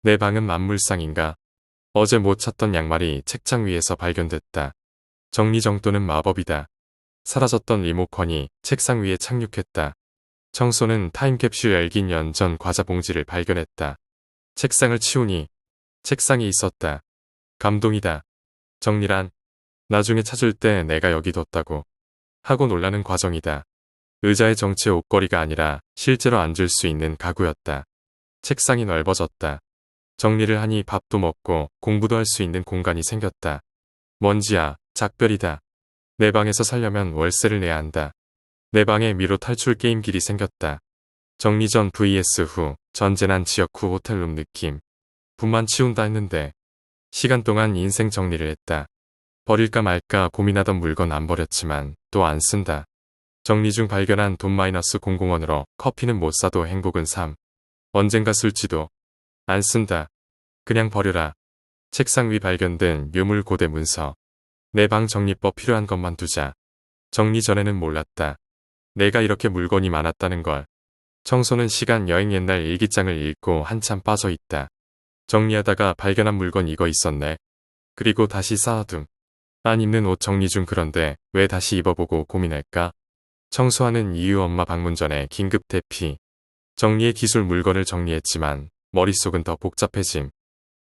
내 방은 만물상인가? 어제 못 찾던 양말이 책장 위에서 발견됐다. 정리정돈은 마법이다. 사라졌던 리모컨이 책상 위에 착륙했다. 청소는 타임캡슐 열긴 년 전 과자 봉지를 발견했다. 책상을 치우니 책상이 있었다. 감동이다. 정리란 나중에 찾을 때 내가 여기 뒀다고 하고 놀라는 과정이다. 의자의 정체 옷걸이가 아니라 실제로 앉을 수 있는 가구였다. 책상이 넓어졌다. 정리를 하니 밥도 먹고 공부도 할 수 있는 공간이 생겼다. 먼지야, 작별이다. 내 방에서 살려면 월세를 내야 한다. 내 방에 미로 탈출 게임길이 생겼다. 정리 전 vs 후, 전재난 지역 후 호텔룸 느낌. 분만 치운다 했는데 시간 동안 인생 정리를 했다. 버릴까 말까 고민하던 물건 안 버렸지만 또 안 쓴다. 정리 중 발견한 돈 -000원으로 커피는 못 사도 행복은 삶. 언젠가 쓸지도 안 쓴다. 그냥 버려라. 책상 위 발견된 유물 고대 문서. 내 방 정리법 필요한 것만 두자. 정리 전에는 몰랐다. 내가 이렇게 물건이 많았다는 걸. 청소는 시간 여행 옛날 일기장을 읽고 한참 빠져 있다. 정리하다가 발견한 물건 이거 있었네. 그리고 다시 쌓아둠. 안 입는 옷 정리 중 그런데 왜 다시 입어보고 고민할까? 청소하는 이유 엄마 방문 전에 긴급 대피. 정리의 기술 물건을 정리했지만 머릿속은 더 복잡해짐.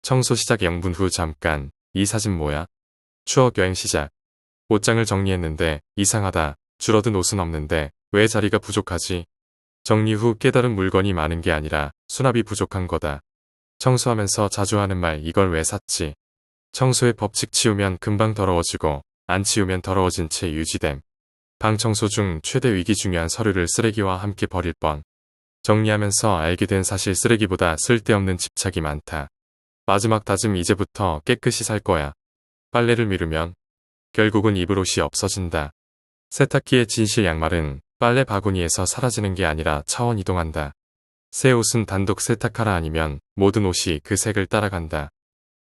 청소 시작 0분 후 잠깐. 이 사진 뭐야? 추억 여행 시작. 옷장을 정리했는데 이상하다. 줄어든 옷은 없는데 왜 자리가 부족하지? 정리 후 깨달은 물건이 많은 게 아니라 수납이 부족한 거다. 청소하면서 자주 하는 말 이걸 왜 샀지? 청소의 법칙 치우면 금방 더러워지고 안 치우면 더러워진 채 유지됨. 방 청소 중 최대 위기 중요한 서류를 쓰레기와 함께 버릴 뻔. 정리하면서 알게 된 사실 쓰레기보다 쓸데없는 집착이 많다. 마지막 다짐 이제부터 깨끗이 살 거야. 빨래를 미루면 결국은 입을 옷이 없어진다. 세탁기의 진실 양말은 빨래 바구니에서 사라지는 게 아니라 차원 이동한다. 새 옷은 단독 세탁하라 아니면 모든 옷이 그 색을 따라간다.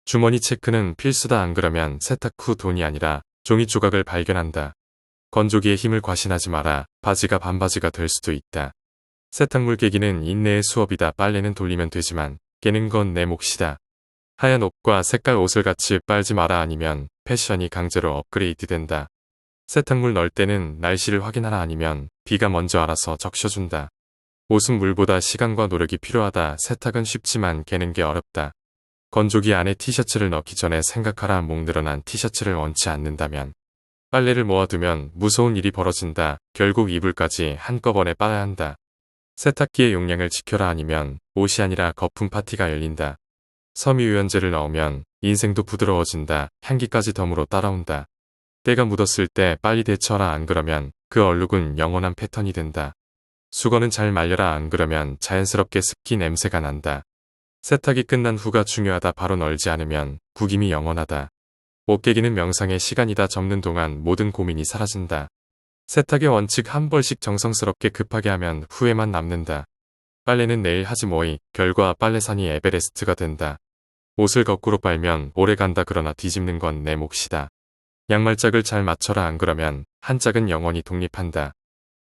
주머니 체크는 필수다 안 그러면 세탁 후 돈이 아니라 종이 조각을 발견한다. 건조기에 힘을 과신하지 마라. 바지가 반바지가 될 수도 있다. 세탁물 깨기는 인내의 수업이다. 빨래는 돌리면 되지만 깨는 건 내 몫이다. 하얀 옷과 색깔 옷을 같이 빨지 마라 아니면 패션이 강제로 업그레이드 된다. 세탁물 넣을 때는 날씨를 확인하라 아니면 비가 먼저 알아서 적셔준다. 옷은 물보다 시간과 노력이 필요하다. 세탁은 쉽지만 개는 게 어렵다. 건조기 안에 티셔츠를 넣기 전에 생각하라. 목 늘어난 티셔츠를 원치 않는다면 빨래를 모아두면 무서운 일이 벌어진다. 결국 이불까지 한꺼번에 빨아야 한다. 세탁기의 용량을 지켜라 아니면 옷이 아니라 거품 파티가 열린다. 섬유유연제를 넣으면 인생도 부드러워진다. 향기까지 덤으로 따라온다. 때가 묻었을 때 빨리 데쳐라 안 그러면 그 얼룩은 영원한 패턴이 된다. 수건은 잘 말려라 안 그러면 자연스럽게 습기 냄새가 난다. 세탁이 끝난 후가 중요하다. 바로 널지 않으면 구김이 영원하다. 옷 깨기는 명상의 시간이다. 접는 동안 모든 고민이 사라진다. 세탁의 원칙 한 벌씩 정성스럽게 급하게 하면 후회만 남는다. 빨래는 내일 하지 뭐이. 결과 빨래산이 에베레스트가 된다. 옷을 거꾸로 빨면 오래 간다. 그러나 뒤집는 건 내 몫이다. 양말짝을 잘 맞춰라 안 그러면 한 짝은 영원히 독립한다.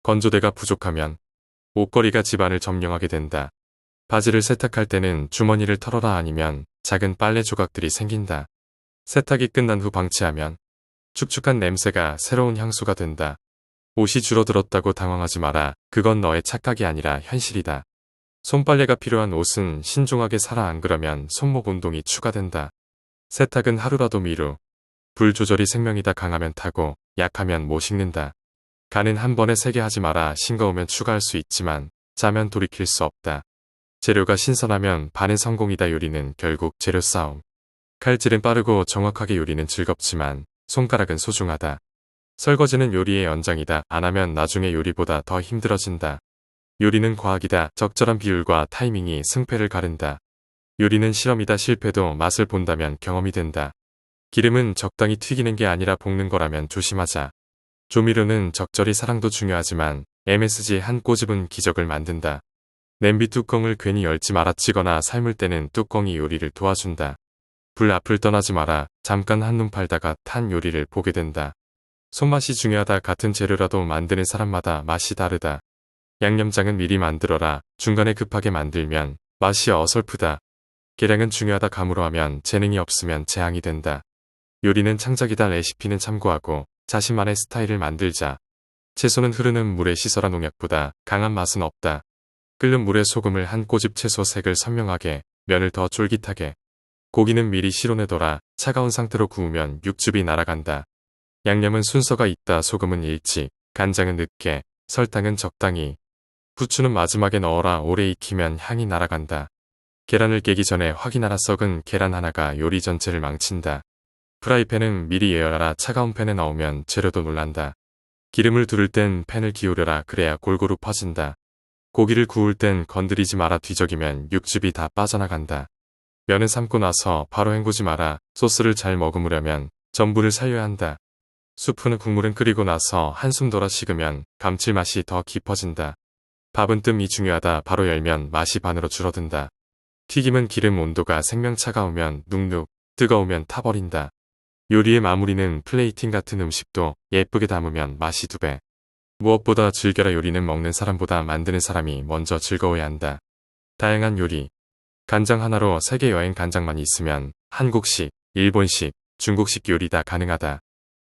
건조대가 부족하면 옷걸이가 집안을 점령하게 된다. 바지를 세탁할 때는 주머니를 털어라 아니면 작은 빨래 조각들이 생긴다. 세탁이 끝난 후 방치하면 축축한 냄새가 새로운 향수가 된다. 옷이 줄어들었다고 당황하지 마라. 그건 너의 착각이 아니라 현실이다. 손빨래가 필요한 옷은 신중하게 사라 안 그러면 손목 운동이 추가된다. 세탁은 하루라도 미루. 불 조절이 생명이다. 강하면 타고 약하면 못 식는다. 간은 한 번에 3개 하지 마라. 싱거우면 추가할 수 있지만 짜면 돌이킬 수 없다. 재료가 신선하면 반은 성공이다. 요리는 결국 재료 싸움. 칼질은 빠르고 정확하게 요리는 즐겁지만 손가락은 소중하다. 설거지는 요리의 연장이다. 안 하면 나중에 요리보다 더 힘들어진다. 요리는 과학이다. 적절한 비율과 타이밍이 승패를 가른다. 요리는 실험이다. 실패도 맛을 본다면 경험이 된다. 기름은 적당히 튀기는 게 아니라 볶는 거라면 조심하자. 조미료는 적절히 사랑도 중요하지만 MSG 한 꼬집은 기적을 만든다. 냄비 뚜껑을 괜히 열지 마라. 찌거나 삶을 때는 뚜껑이 요리를 도와준다. 불 앞을 떠나지 마라. 잠깐 한눈 팔다가 탄 요리를 보게 된다. 손맛이 중요하다. 같은 재료라도 만드는 사람마다 맛이 다르다. 양념장은 미리 만들어라. 중간에 급하게 만들면 맛이 어설프다. 계량은 중요하다. 감으로 하면 재능이 없으면 재앙이 된다. 요리는 창작이다. 레시피는 참고하고 자신만의 스타일을 만들자. 채소는 흐르는 물에 씻어라. 농약보다 강한 맛은 없다. 끓는 물에 소금을 한 꼬집, 채소 색을 선명하게, 면을 더 쫄깃하게. 고기는 미리 실온에둬라. 차가운 상태로 구우면 육즙이 날아간다. 양념은 순서가 있다. 소금은 일찍, 간장은 늦게, 설탕은 적당히. 후추는 마지막에 넣어라. 오래 익히면 향이 날아간다. 계란을 깨기 전에 확인하라. 썩은 계란 하나가 요리 전체를 망친다. 프라이팬은 미리 예열하라. 차가운 팬에 넣으면 재료도 놀란다. 기름을 두를 땐 팬을 기울여라. 그래야 골고루 퍼진다. 고기를 구울 땐 건드리지 마라. 뒤적이면 육즙이 다 빠져나간다. 면을 삶고 나서 바로 헹구지 마라. 소스를 잘 머금으려면 전분을 살려야 한다. 수프는 국물은 끓이고 나서 한숨 돌아 식으면 감칠맛이 더 깊어진다. 밥은 뜸이 중요하다. 바로 열면 맛이 반으로 줄어든다. 튀김은 기름 온도가 생명 차가우면 눅눅, 뜨거우면 타버린다. 요리의 마무리는 플레이팅. 같은 음식도 예쁘게 담으면 맛이 2배. 무엇보다 즐겨라. 요리는 먹는 사람보다 만드는 사람이 먼저 즐거워야 한다. 다양한 요리. 간장 하나로 세계 여행. 간장만 있으면 한국식, 일본식, 중국식 요리 다 가능하다.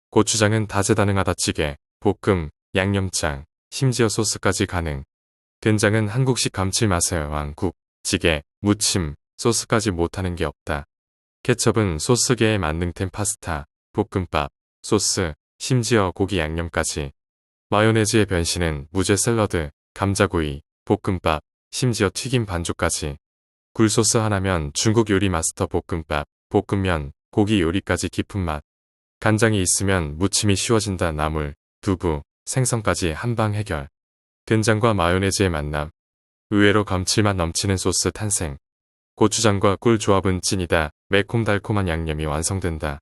고추장은 다재다능하다. 찌개, 볶음, 양념장, 심지어 소스까지 가능. 된장은 한국식 감칠맛의 왕국, 찌개, 무침, 소스까지 못하는 게 없다. 케첩은 소스계의 만능템. 파스타, 볶음밥, 소스, 심지어 고기 양념까지. 마요네즈의 변신은 무죄. 샐러드, 감자구이, 볶음밥, 심지어 튀김 반죽까지. 굴소스 하나면 중국 요리 마스터. 볶음밥, 볶음면, 고기 요리까지 깊은 맛. 간장이 있으면 무침이 쉬워진다. 나물, 두부, 생선까지 한방 해결. 된장과 마요네즈의 만남. 의외로 감칠맛 넘치는 소스 탄생. 고추장과 꿀 조합은 찐이다. 매콤달콤한 양념이 완성된다.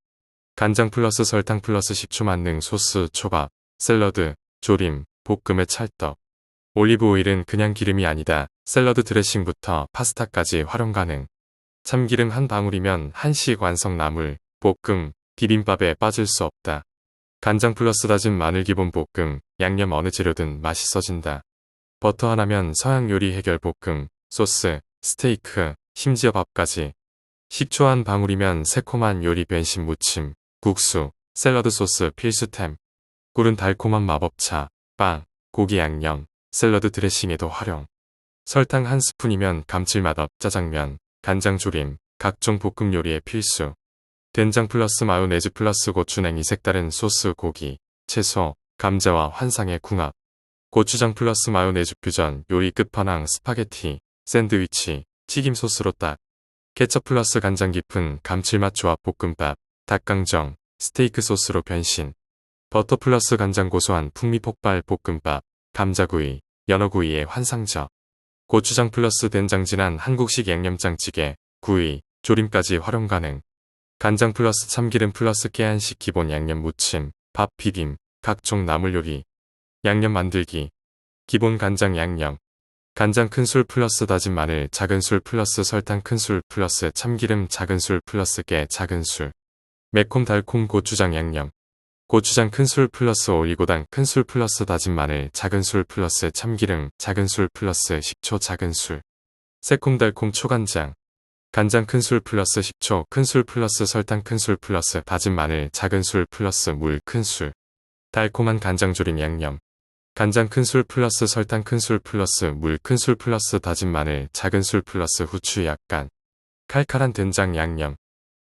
간장 플러스 설탕 플러스 식초 만능 소스. 초밥, 샐러드, 조림, 볶음의 찰떡. 올리브 오일은 그냥 기름이 아니다. 샐러드 드레싱부터 파스타까지 활용 가능. 참기름 한 방울이면 한식 완성. 나물, 볶음, 비빔밥에 빠질 수 없다. 간장 플러스 다진 마늘. 기본 볶음, 양념 어느 재료든 맛있어진다. 버터 하나면 서양 요리 해결. 볶음, 소스, 스테이크, 심지어 밥까지. 식초 한 방울이면 새콤한 요리 변신. 무침, 국수, 샐러드 소스 필수템. 꿀은 달콤한 마법차, 빵, 고기 양념, 샐러드 드레싱에도 활용. 설탕 한 스푼이면 감칠맛 업. 짜장면, 간장 조림, 각종 볶음 요리에 필수. 된장 플러스 마요네즈 플러스 고추냉이. 색다른 소스. 고기, 채소, 감자와 환상의 궁합. 고추장 플러스 마요네즈 퓨전. 요리 끝판왕. 스파게티, 샌드위치, 튀김 소스로 딱. 케첩 플러스 간장 깊은 감칠맛 조합. 볶음밥, 닭강정, 스테이크 소스로 변신. 버터 플러스 간장 고소한 풍미 폭발. 볶음밥, 감자구이, 연어구이의 환상적. 고추장 플러스 된장 진한 한국식 양념장찌개, 구이, 조림까지 활용 가능. 간장 플러스 참기름 플러스 깨한식 기본 양념. 무침, 밥, 비빔, 각종 나물 요리. 양념 만들기. 기본 간장 양념. 간장 큰술 플러스 다진 마늘 작은술 플러스 설탕 큰술 플러스 참기름 작은술 플러스 깨 작은술. 매콤달콤 고추장 양념. 고추장 큰술 플러스 올리고당 큰술 플러스 다진 마늘 작은술 플러스 참기름 작은술 플러스 식초 작은술. 새콤달콤 초간장. 간장 큰술 플러스 식초 큰술 플러스 설탕 큰술 플러스 다진 마늘 작은술 플러스 물 큰술. 달콤한 간장조림 양념. 간장 큰술 플러스 설탕 큰술 플러스 물 큰술 플러스 다진 마늘 작은술 플러스 후추 약간. 칼칼한 된장 양념.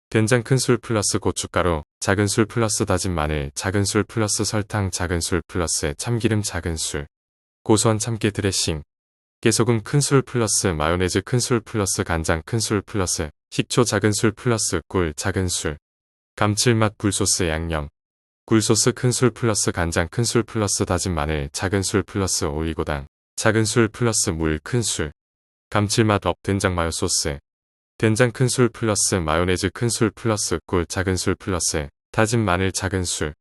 된장 큰술 플러스 고춧가루 작은술 플러스 다진 마늘 작은술 플러스 설탕 작은술 플러스 참기름 작은술. 고소한 참깨 드레싱. 깨소금 큰술 플러스 마요네즈 큰술 플러스 간장 큰술 플러스 식초 작은술 플러스 꿀 작은술. 감칠맛 굴소스 양념. 굴소스 큰술 플러스 간장 큰술 플러스 다진 마늘 작은술 플러스 올리고당 작은술 플러스 물 큰술. 감칠맛 업 된장 마요 소스. 된장 큰술 플러스 마요네즈 큰술 플러스 꿀 작은술 플러스 다진 마늘 작은술.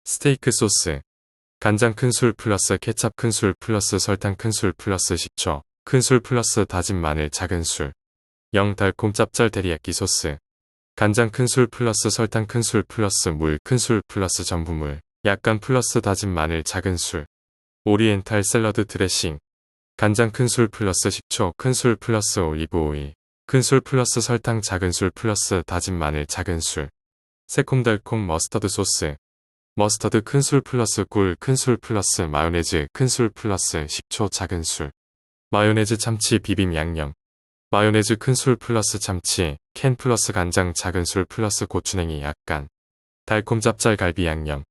스테이크 소스. 간장 큰술 플러스 케찹 큰술 플러스 설탕 큰술 플러스 식초 큰술 플러스 다진 마늘 작은술. 영달콤 짭짤 데리야끼 소스. 간장 큰술 플러스 설탕 큰술 플러스 물 큰술 플러스 전분물 약간 플러스 다진 마늘 작은술. 오리엔탈 샐러드 드레싱. 간장 큰술 플러스 식초 큰술 플러스 올리브 오일 큰 술 플러스 설탕 작은 술 플러스 다진 마늘 작은 술. 새콤달콤 머스터드 소스. 머스터드 큰 술 플러스 꿀 큰 술 플러스 마요네즈 큰 술 플러스 식초 작은 술. 마요네즈 참치 비빔 양념. 마요네즈 큰 술 플러스 참치 캔 플러스 간장 작은 술 플러스 고추냉이 약간. 달콤 짭짤갈비 양념.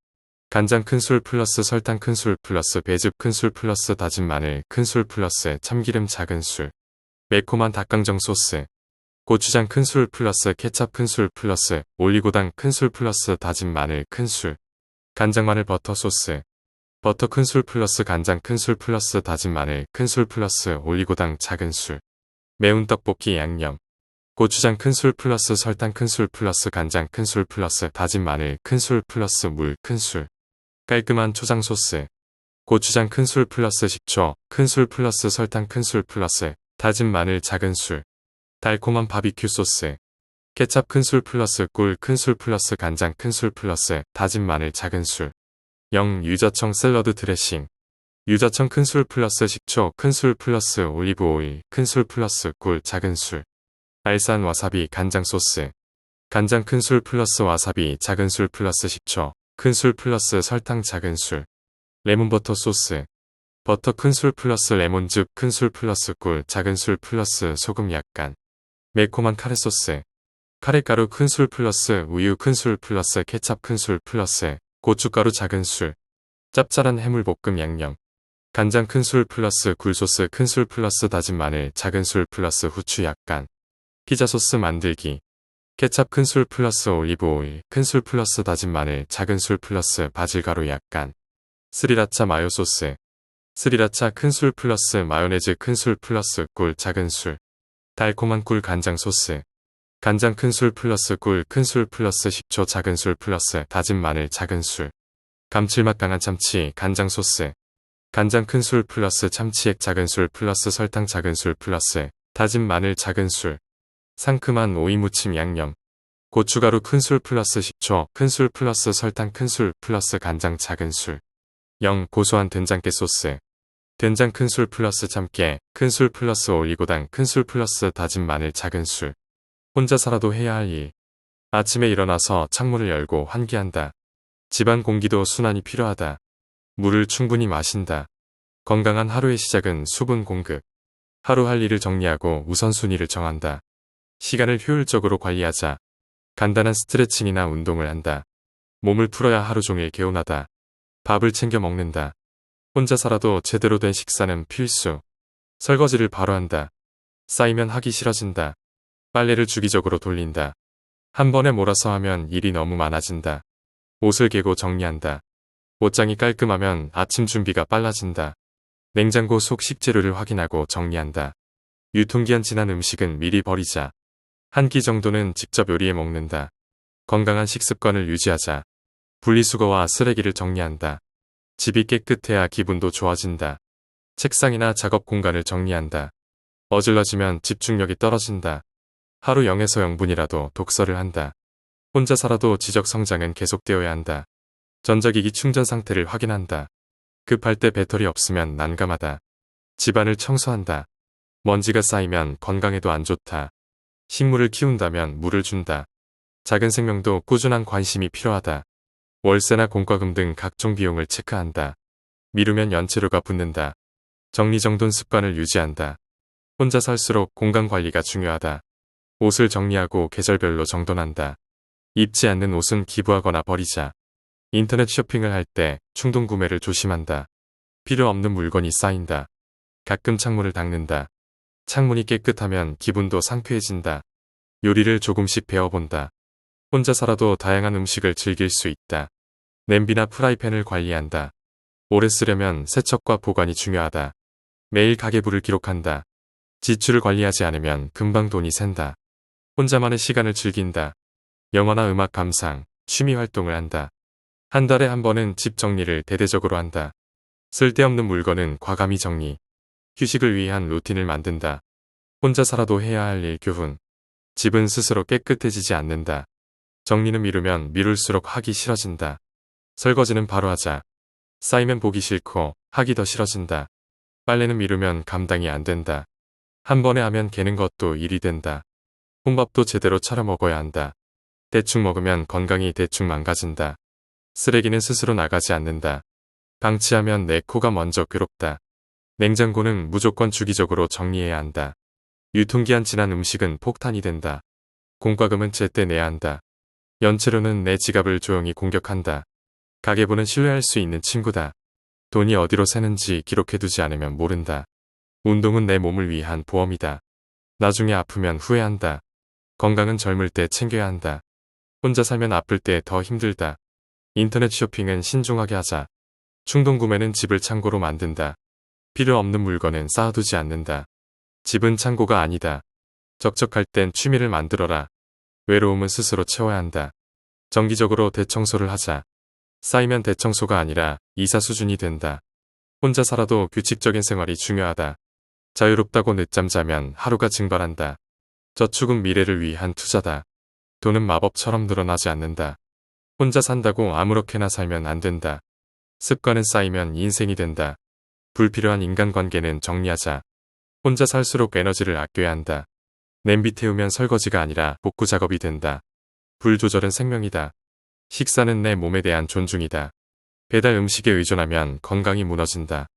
간장 큰 술 플러스 설탕 큰 술 플러스 배즙 큰 술 플러스 다진 마늘 큰 술 플러스 참기름 작은 술. 매콤한 닭강정 소스. 고추장 큰 술 플러스 케찹 큰 술 플러스 올리고당 큰 술 플러스 다진 마늘 큰 술. 간장 마늘 버터 소스. 버터 큰 술 플러스 간장 큰 술 플러스 다진 마늘 큰 술 플러스 올리고당 작은 술. 매운 떡볶이 양념. 고추장 큰 술 플러스 설탕 큰 술 플러스 간장 큰 술 플러스 다진 마늘 큰 술 플러스 물 큰 술. 깔끔한 초장 소스. 고추장 큰 술 플러스 식초 큰 술 플러스 설탕 큰 술 플러스 다진 마늘 작은 술. 달콤한 바비큐 소스. 케찹 큰 술 플러스 꿀 큰 술 플러스 간장 큰 술 플러스 다진 마늘 작은 술. 유자청 샐러드 드레싱. 유자청 큰 술 플러스 식초 큰 술 플러스 올리브 오일 큰 술 플러스 꿀 작은 술. 알싸한 와사비 간장 소스. 간장 큰 술 플러스 와사비 작은 술 플러스 식초 큰 술 플러스 설탕 작은 술. 레몬버터 소스. 버터 큰 술 플러스 레몬즙 큰 술 플러스 꿀 작은 술 플러스 소금 약간. 매콤한 카레 소스. 카레가루 큰 술 플러스 우유 큰 술 플러스 케찹 큰 술 플러스 고춧가루 작은 술. 짭짤한 해물볶음 양념. 간장 큰 술 플러스 굴소스 큰 술 플러스 다진 마늘 작은 술 플러스 후추 약간. 피자 소스 만들기. 케찹 큰 술 플러스 올리브 오일 큰 술 플러스 다진 마늘 작은 술 플러스 바질가루 약간. 스리라차 마요 소스. 스리라차 큰 술 플러스 마요네즈 큰 술 플러스 꿀 작은 술. 달콤한 꿀 간장 소스. 간장 큰 술 플러스 꿀 큰 술 플러스 식초 작은 술 플러스 다진 마늘 작은 술. 감칠맛 강한 참치 간장 소스. 간장 큰 술 플러스 참치액 작은 술 플러스 설탕 작은 술 플러스 다진 마늘 작은 술. 상큼한 오이 무침 양념. 고춧가루 큰 술 플러스 식초 큰 술 플러스 설탕 큰 술 플러스 간장 작은 술. 고소한 된장깨 소스. 된장 큰 술 플러스 참깨 큰 술 플러스 올리고당 큰 술 플러스 다진 마늘 작은 술. 혼자 살아도 해야 할 일. 아침에 일어나서 창문을 열고 환기한다. 집안 공기도 순환이 필요하다. 물을 충분히 마신다. 건강한 하루의 시작은 수분 공급. 하루 할 일을 정리하고 우선순위를 정한다. 시간을 효율적으로 관리하자. 간단한 스트레칭이나 운동을 한다. 몸을 풀어야 하루 종일 개운하다. 밥을 챙겨 먹는다. 혼자 살아도 제대로 된 식사는 필수. 설거지를 바로 한다. 쌓이면 하기 싫어진다. 빨래를 주기적으로 돌린다. 한 번에 몰아서 하면 일이 너무 많아진다. 옷을 개고 정리한다. 옷장이 깔끔하면 아침 준비가 빨라진다. 냉장고 속 식재료를 확인하고 정리한다. 유통기한 지난 음식은 미리 버리자. 한 끼 정도는 직접 요리해 먹는다. 건강한 식습관을 유지하자. 분리수거와 쓰레기를 정리한다. 집이 깨끗해야 기분도 좋아진다. 책상이나 작업 공간을 정리한다. 어질러지면 집중력이 떨어진다. 하루 0에서 0분이라도 독서를 한다. 혼자 살아도 지적 성장은 계속되어야 한다. 전자기기 충전 상태를 확인한다. 급할 때 배터리 없으면 난감하다. 집안을 청소한다. 먼지가 쌓이면 건강에도 안 좋다. 식물을 키운다면 물을 준다. 작은 생명도 꾸준한 관심이 필요하다. 월세나 공과금 등 각종 비용을 체크한다. 미루면 연체료가 붙는다. 정리정돈 습관을 유지한다. 혼자 살수록 공간 관리가 중요하다. 옷을 정리하고 계절별로 정돈한다. 입지 않는 옷은 기부하거나 버리자. 인터넷 쇼핑을 할 때 충동 구매를 조심한다. 필요 없는 물건이 쌓인다. 가끔 창문을 닦는다. 창문이 깨끗하면 기분도 상쾌해진다. 요리를 조금씩 배워본다. 혼자 살아도 다양한 음식을 즐길 수 있다. 냄비나 프라이팬을 관리한다. 오래 쓰려면 세척과 보관이 중요하다. 매일 가계부를 기록한다. 지출을 관리하지 않으면 금방 돈이 샌다. 혼자만의 시간을 즐긴다. 영화나 음악 감상, 취미 활동을 한다. 한 달에 한 번은 집 정리를 대대적으로 한다. 쓸데없는 물건은 과감히 정리. 휴식을 위한 루틴을 만든다. 혼자 살아도 해야 할 일 교훈. 집은 스스로 깨끗해지지 않는다. 정리는 미루면 미룰수록 하기 싫어진다. 설거지는 바로 하자. 쌓이면 보기 싫고 하기 더 싫어진다. 빨래는 미루면 감당이 안 된다. 한 번에 하면 개는 것도 일이 된다. 혼밥도 제대로 차려 먹어야 한다. 대충 먹으면 건강이 대충 망가진다. 쓰레기는 스스로 나가지 않는다. 방치하면 내 코가 먼저 괴롭다. 냉장고는 무조건 주기적으로 정리해야 한다. 유통기한 지난 음식은 폭탄이 된다. 공과금은 제때 내야 한다. 연체료는 내 지갑을 조용히 공격한다. 가계부는 신뢰할 수 있는 친구다. 돈이 어디로 새는지 기록해두지 않으면 모른다. 운동은 내 몸을 위한 보험이다. 나중에 아프면 후회한다. 건강은 젊을 때 챙겨야 한다. 혼자 살면 아플 때 더 힘들다. 인터넷 쇼핑은 신중하게 하자. 충동 구매는 집을 창고로 만든다. 필요 없는 물건은 쌓아두지 않는다. 집은 창고가 아니다. 적적할 땐 취미를 만들어라. 외로움은 스스로 채워야 한다. 정기적으로 대청소를 하자. 쌓이면 대청소가 아니라 이사 수준이 된다. 혼자 살아도 규칙적인 생활이 중요하다. 자유롭다고 늦잠 자면 하루가 증발한다. 저축은 미래를 위한 투자다. 돈은 마법처럼 늘어나지 않는다. 혼자 산다고 아무렇게나 살면 안 된다. 습관은 쌓이면 인생이 된다. 불필요한 인간관계는 정리하자. 혼자 살수록 에너지를 아껴야 한다. 냄비 태우면 설거지가 아니라 복구 작업이 된다. 불 조절은 생명이다. 식사는 내 몸에 대한 존중이다. 배달 음식에 의존하면 건강이 무너진다.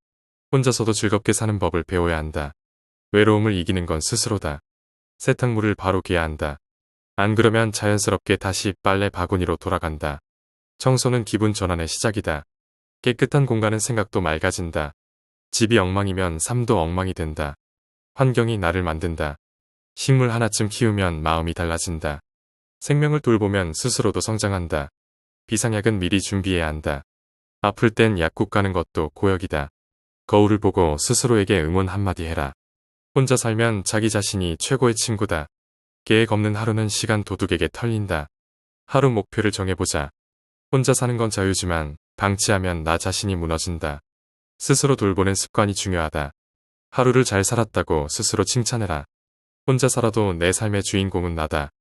혼자서도 즐겁게 사는 법을 배워야 한다. 외로움을 이기는 건 스스로다. 세탁물을 바로 개야 한다. 안 그러면 자연스럽게 다시 빨래 바구니로 돌아간다. 청소는 기분 전환의 시작이다. 깨끗한 공간은 생각도 맑아진다. 집이 엉망이면 삶도 엉망이 된다. 환경이 나를 만든다. 식물 하나쯤 키우면 마음이 달라진다. 생명을 돌보면 스스로도 성장한다. 비상약은 미리 준비해야 한다. 아플 땐 약국 가는 것도 고역이다. 거울을 보고 스스로에게 응원 한마디 해라. 혼자 살면 자기 자신이 최고의 친구다. 계획 없는 하루는 시간 도둑에게 털린다. 하루 목표를 정해보자. 혼자 사는 건 자유지만 방치하면 나 자신이 무너진다. 스스로 돌보는 습관이 중요하다. 하루를 잘 살았다고 스스로 칭찬해라. 혼자 살아도 내 삶의 주인공은 나다.